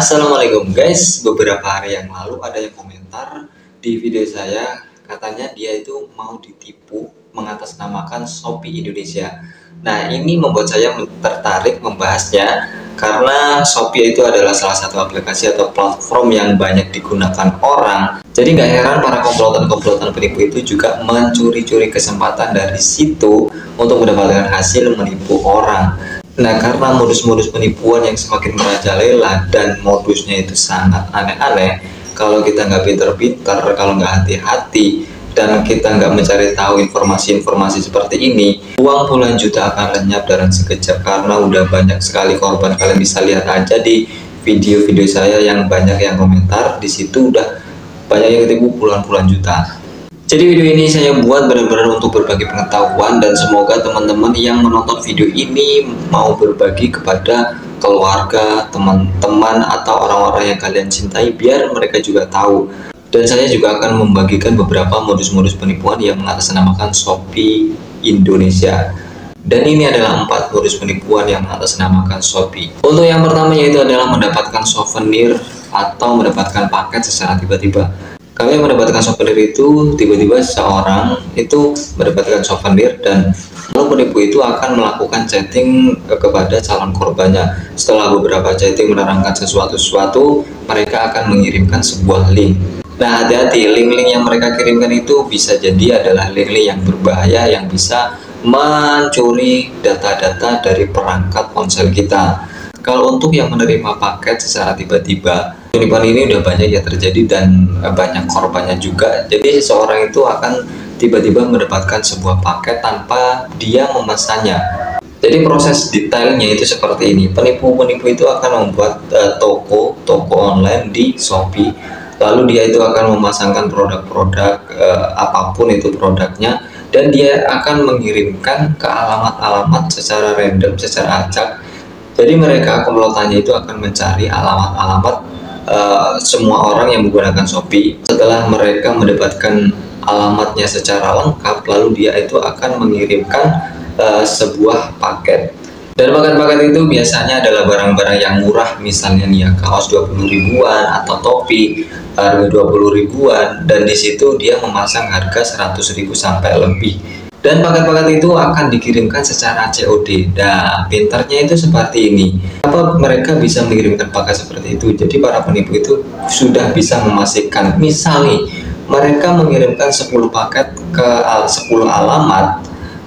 Assalamualaikum guys, beberapa hari yang lalu ada yang komentar di video saya, katanya dia itu mau ditipu mengatasnamakan Shopee Indonesia. Nah, ini membuat saya tertarik membahasnya karena Shopee itu adalah salah satu aplikasi atau platform yang banyak digunakan orang. Jadi nggak heran para komplotan-komplotan penipu itu juga mencuri-curi kesempatan dari situ untuk mendapatkan hasil menipu orang. Nah, karena modus-modus penipuan yang semakin merajalela dan modusnya itu sangat aneh-aneh, kalau kita nggak pinter-pinter, kalau nggak hati-hati, dan kita nggak mencari tahu informasi-informasi seperti ini, uang puluhan juta akan lenyap dalam sekejap karena udah banyak sekali korban. Kalian bisa lihat aja di video-video saya yang banyak yang komentar, di situ udah banyak yang ketipu puluhan-puluhan juta. Jadi video ini saya buat benar-benar untuk berbagi pengetahuan dan semoga teman-teman yang menonton video ini mau berbagi kepada keluarga, teman-teman, atau orang-orang yang kalian cintai biar mereka juga tahu. Dan saya juga akan membagikan beberapa modus-modus penipuan yang mengatasnamakan Shopee Indonesia. Dan ini adalah 4 modus penipuan yang mengatasnamakan Shopee. Untuk yang pertama yaitu adalah mendapatkan souvenir atau mendapatkan paket secara tiba-tiba. Kami mendapatkan souvenir itu tiba-tiba seseorang itu mendapatkan souvenir dan lalu penipu itu akan melakukan chatting kepada calon korbannya. Setelah beberapa chatting menerangkan sesuatu, mereka akan mengirimkan sebuah link. Nah, hati-hati, link-link yang mereka kirimkan itu bisa jadi adalah link-link yang berbahaya yang bisa mencuri data-data dari perangkat ponsel kita. Kalau untuk yang menerima paket secara tiba-tiba, penipuan ini udah banyak ya terjadi dan banyak korbannya juga. Jadi seseorang itu akan tiba-tiba mendapatkan sebuah paket tanpa dia memesannya. Jadi proses detailnya itu seperti ini. Penipu-penipu itu akan membuat toko online di Shopee. Lalu dia itu akan memasangkan produk-produk apapun itu produknya, dan dia akan mengirimkan ke alamat-alamat secara random, secara acak. Jadi mereka komplotannya itu akan mencari alamat-alamat semua orang yang menggunakan Shopee. Setelah mereka mendapatkan alamatnya secara lengkap, lalu dia itu akan mengirimkan sebuah paket. Dan paket-paket itu biasanya adalah barang-barang yang murah, misalnya nih ya, kaos 20 ribuan atau topi harga 20 ribuan, dan di situ dia memasang harga 100 ribu sampai lebih. Dan paket-paket itu akan dikirimkan secara COD. Nah, pintarnya itu seperti ini. Apa mereka bisa mengirimkan paket seperti itu? Jadi para penipu itu sudah bisa memastikan, misalnya mereka mengirimkan 10 paket ke 10 alamat.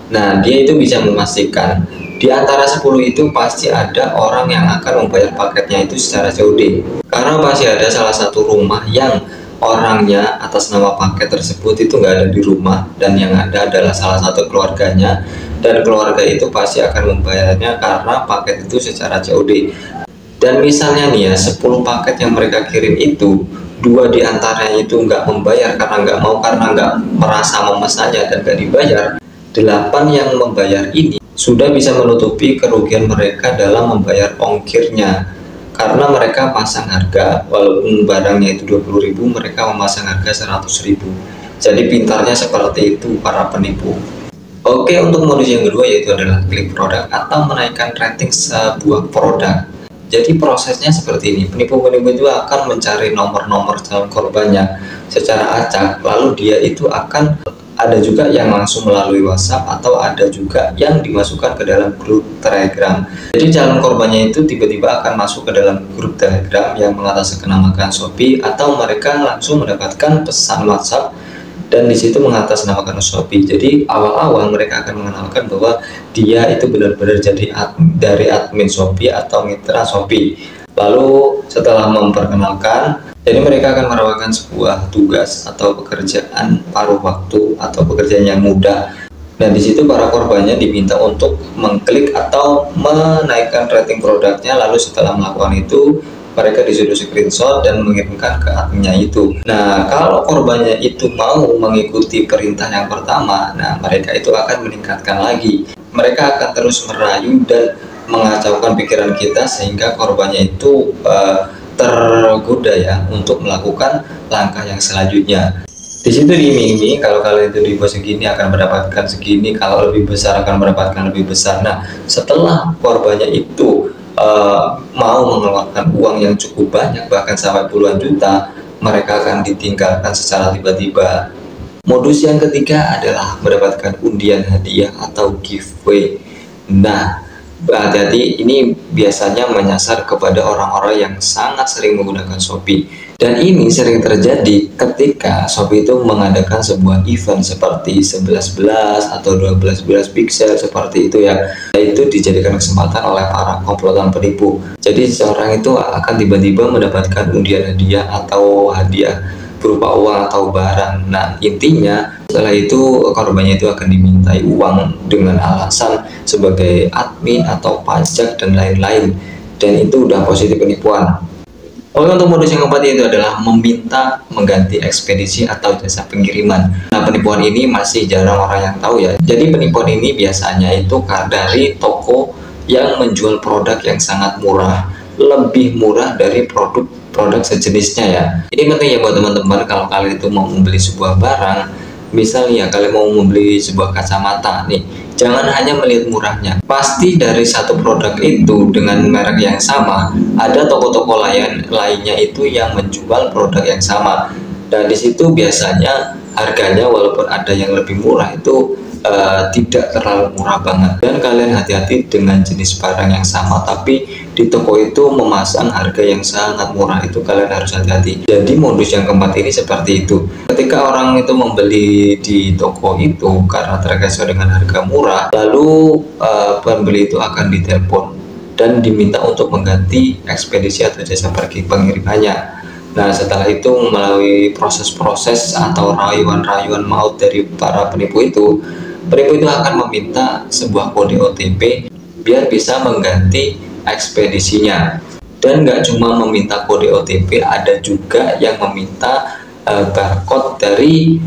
Nah, dia itu bisa memastikan di antara 10 itu pasti ada orang yang akan membayar paketnya itu secara COD. Karena pasti ada salah satu rumah yang orangnya atas nama paket tersebut itu nggak ada di rumah, dan yang ada adalah salah satu keluarganya, dan keluarga itu pasti akan membayarnya karena paket itu secara COD. Dan misalnya nih ya, 10 paket yang mereka kirim itu 2 diantaranya itu nggak membayar karena nggak mau, karena nggak merasa memesannya dan nggak dibayar. 8 yang membayar ini sudah bisa menutupi kerugian mereka dalam membayar ongkirnya. Karena mereka pasang harga, walaupun barangnya itu 20 ribu, mereka memasang harga 100 ribu. Jadi pintarnya seperti itu para penipu. Oke, untuk modus yang kedua yaitu adalah klik produk atau menaikkan rating sebuah produk. Jadi prosesnya seperti ini. Penipu-penipu itu akan mencari nomor-nomor calon korbannya secara acak, lalu dia itu akan ada juga yang langsung melalui WhatsApp, atau ada juga yang dimasukkan ke dalam grup Telegram. Jadi calon korbannya itu tiba-tiba akan masuk ke dalam grup Telegram yang mengatasnamakan Shopee, atau mereka langsung mendapatkan pesan WhatsApp dan disitu mengatasnamakan Shopee. Jadi awal-awal mereka akan mengenalkan bahwa dia itu benar-benar jadi dari admin Shopee atau mitra Shopee. Lalu setelah memperkenalkan, jadi mereka akan menawarkan sebuah tugas atau pekerjaan paruh waktu atau pekerjaan yang mudah. Dan di situ para korbannya diminta untuk mengklik atau menaikkan rating produknya. Lalu setelah melakukan itu, mereka disuruh screenshot dan mengirimkan ke adminnya itu. Nah, kalau korbannya itu mau mengikuti perintah yang pertama, nah mereka itu akan meningkatkan lagi. Mereka akan terus merayu dan mengacaukan pikiran kita sehingga korbannya itu tergoda ya untuk melakukan langkah yang selanjutnya. Di situ diiming-iming kalau kalian itu di pos segini akan mendapatkan segini, kalau lebih besar akan mendapatkan lebih besar. Nah, setelah korbannya itu mau mengeluarkan uang yang cukup banyak, bahkan sampai puluhan juta, mereka akan ditinggalkan secara tiba-tiba. Modus yang ketiga adalah mendapatkan undian hadiah atau giveaway. Nah, hati-hati, ini biasanya menyasar kepada orang-orang yang sangat sering menggunakan Shopee. Dan ini sering terjadi ketika Shopee itu mengadakan sebuah event seperti 11.11 atau 12.11 pixel seperti itu ya. Itu dijadikan kesempatan oleh para komplotan penipu. Jadi seseorang itu akan tiba-tiba mendapatkan undian hadiah atau hadiah berupa uang atau barang. Nah, intinya setelah itu korbannya itu akan dimintai uang dengan alasan sebagai admin atau pajak dan lain-lain, dan itu udah positif penipuan. Oke, untuk modus yang keempat itu adalah meminta mengganti ekspedisi atau jasa pengiriman. Nah, penipuan ini masih jarang orang yang tahu ya. Jadi penipuan ini biasanya itu dari toko yang menjual produk yang sangat murah, lebih murah dari produk sejenisnya ya. Ini penting ya buat teman-teman, kalau kalian itu mau membeli sebuah barang, misalnya kalian mau membeli sebuah kacamata nih, jangan hanya melihat murahnya. Pasti dari satu produk itu dengan merek yang sama, ada toko-toko lainnya itu yang menjual produk yang sama. Dan di situ biasanya harganya walaupun ada yang lebih murah itu tidak terlalu murah banget. Dan kalian hati-hati dengan jenis barang yang sama tapi di toko itu memasang harga yang sangat murah, itu kalian harus hati-hati. Jadi modus yang keempat ini seperti itu. Ketika orang itu membeli di toko itu karena terkesan dengan harga murah, lalu pembeli itu akan ditelepon dan diminta untuk mengganti ekspedisi atau jasa pengirimannya. Nah, setelah itu melalui proses-proses atau rayuan-rayuan maut dari para penipu itu akan meminta sebuah kode OTP biar bisa mengganti ekspedisinya. Dan nggak cuma meminta kode OTP, ada juga yang meminta barcode dari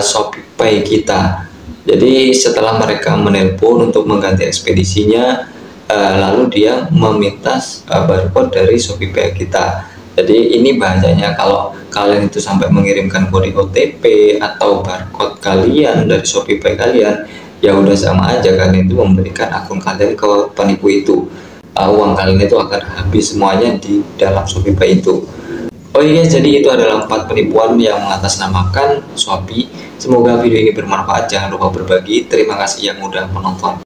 ShopeePay kita. Jadi setelah mereka menelpon untuk mengganti ekspedisinya, lalu dia meminta barcode dari ShopeePay kita. Jadi ini bahayanya kalau kalian itu sampai mengirimkan kode OTP atau barcode kalian dari ShopeePay kalian, ya udah sama aja kalian itu memberikan akun kalian ke penipu itu. Uang kalian itu akan habis semuanya di dalam ShopeePay itu. Oh iya, jadi itu adalah 4 penipuan yang mengatasnamakan Shopee. Semoga video ini bermanfaat. Jangan lupa berbagi. Terima kasih yang udah menonton.